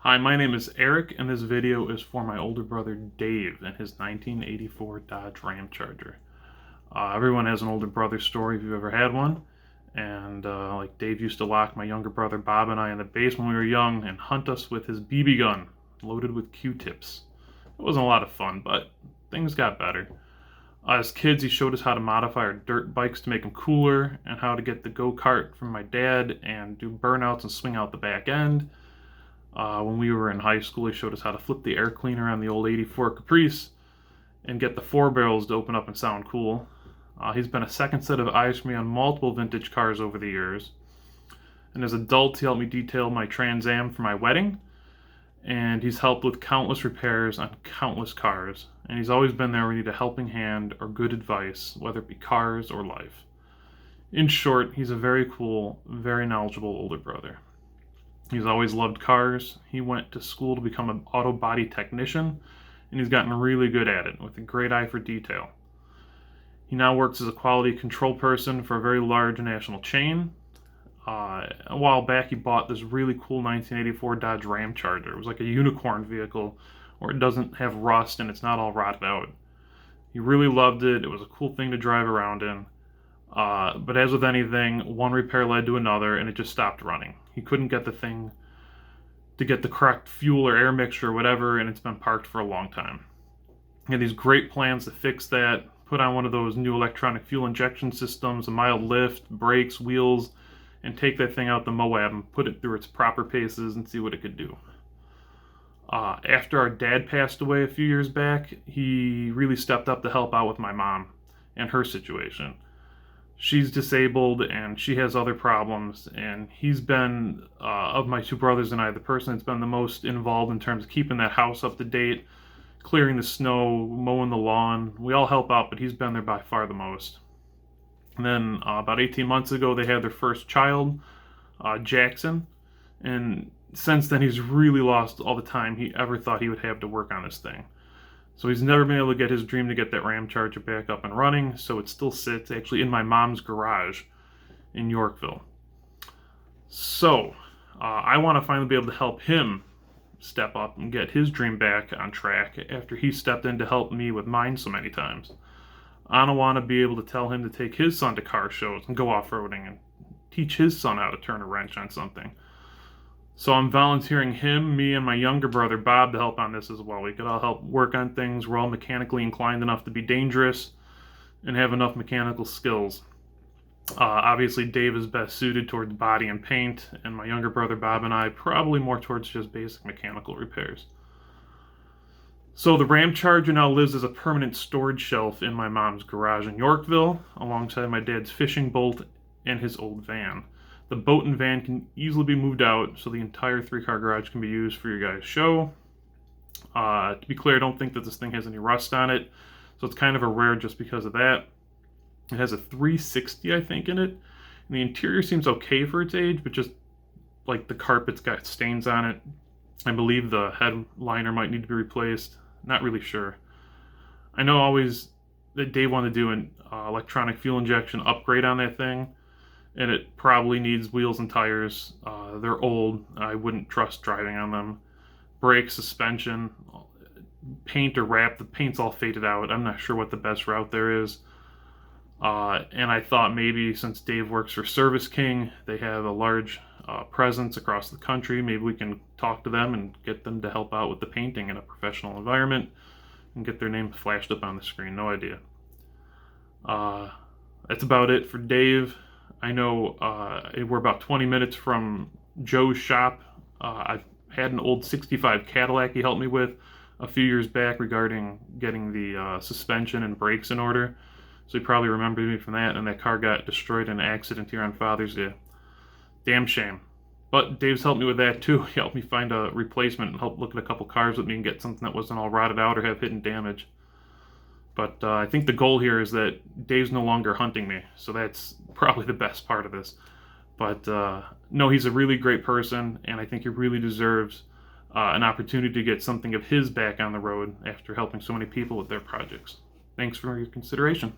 Hi, my name is Eric, and this video is for my older brother Dave and his 1984 Dodge Ram Charger. Everyone has an older brother story if you've ever had one, and like Dave used to lock my younger brother Bob and I in the basement when we were young and hunt us with his BB gun loaded with Q-tips. It wasn't a lot of fun, but things got better. As kids, he showed us how to modify our dirt bikes to make them cooler and how to get the go-kart from my dad and do burnouts and swing out the back end. When we were in high school, he showed us how to flip the air cleaner on the old 84 Caprice and get the four barrels to open up and sound cool. He's been a second set of eyes for me on multiple vintage cars over the years. And as adults, he helped me detail my Trans Am for my wedding. And he's helped with countless repairs on countless cars. And he's always been there when we need a helping hand or good advice, whether it be cars or life. In short, he's a very cool, very knowledgeable older brother. He's always loved cars. He went to school to become an auto body technician, and he's gotten really good at it with a great eye for detail. He now works as a quality control person for a very large national chain. A while back, he bought this really cool 1984 Dodge Ram Charger. It was like a unicorn vehicle where it doesn't have rust and it's not all rotted out. He really loved it. It was a cool thing to drive around in. But as with anything, one repair led to another, and it just stopped running. He couldn't get the thing to get the correct fuel or air mixture or whatever, and it's been parked for a long time. He had these great plans to fix that, put on one of those new electronic fuel injection systems, a mild lift, brakes, wheels, and take that thing out the Moab and put it through its proper paces and see what it could do. After our dad passed away a few years back, he really stepped up to help out with my mom and her situation. She's disabled and she has other problems, and he's been, of my two brothers and I, the person that's been the most involved in terms of keeping that house up to date, clearing the snow, mowing the lawn. We all help out, but he's been there by far the most. And then about 18 months ago, they had their first child, Jackson, and since then he's really lost all the time he ever thought he would have to work on this thing. So he's never been able to get his dream to get that Ram Charger back up and running, so it still sits actually in my mom's garage in Yorkville. So I want to finally be able to help him step up and get his dream back on track after he stepped in to help me with mine so many times. I don't want to be able to tell him to take his son to car shows and go off-roading and teach his son how to turn a wrench on something. So I'm volunteering him, me, and my younger brother Bob to help on this as well. We could all help work on things. We're all mechanically inclined enough to be dangerous and have enough mechanical skills. Obviously, Dave is best suited towards body and paint, and my younger brother Bob and I probably more towards just basic mechanical repairs. So the Ram Charger now lives as a permanent storage shelf in my mom's garage in Yorkville, alongside my dad's fishing boat and his old van. The boat and van can easily be moved out, so the entire three-car garage can be used for your guys' show. To be clear, I don't think that this thing has any rust on it, so it's kind of a rare just because of that. It has a 360, I think, in it. And the interior seems okay for its age, but just like the carpet's got stains on it. I believe the headliner might need to be replaced. Not really sure. I know always that Dave wanted to do an electronic fuel injection upgrade on that thing, and it probably needs wheels and tires. They're old. I wouldn't trust driving on them. Brakes, suspension, paint or wrap. The paint's all faded out. I'm not sure what the best route there is. And I thought maybe since Dave works for Service King, they have a large presence across the country, maybe we can talk to them and get them to help out with the painting in a professional environment and get their name flashed up on the screen. No idea. That's about it for Dave. I know we're about 20 minutes from Joe's shop. I've had an old 65 Cadillac he helped me with a few years back regarding getting the suspension and brakes in order. So he probably remembered me from that, and that car got destroyed in an accident here on Father's Day. Damn shame. But Dave's helped me with that too. He helped me find a replacement and helped look at a couple cars with me and get something that wasn't all rotted out or have hidden damage. But I think the goal here is that Dave's no longer hunting me, so that's probably the best part of this. But no, he's a really great person, and I think he really deserves an opportunity to get something of his back on the road after helping so many people with their projects. Thanks for your consideration.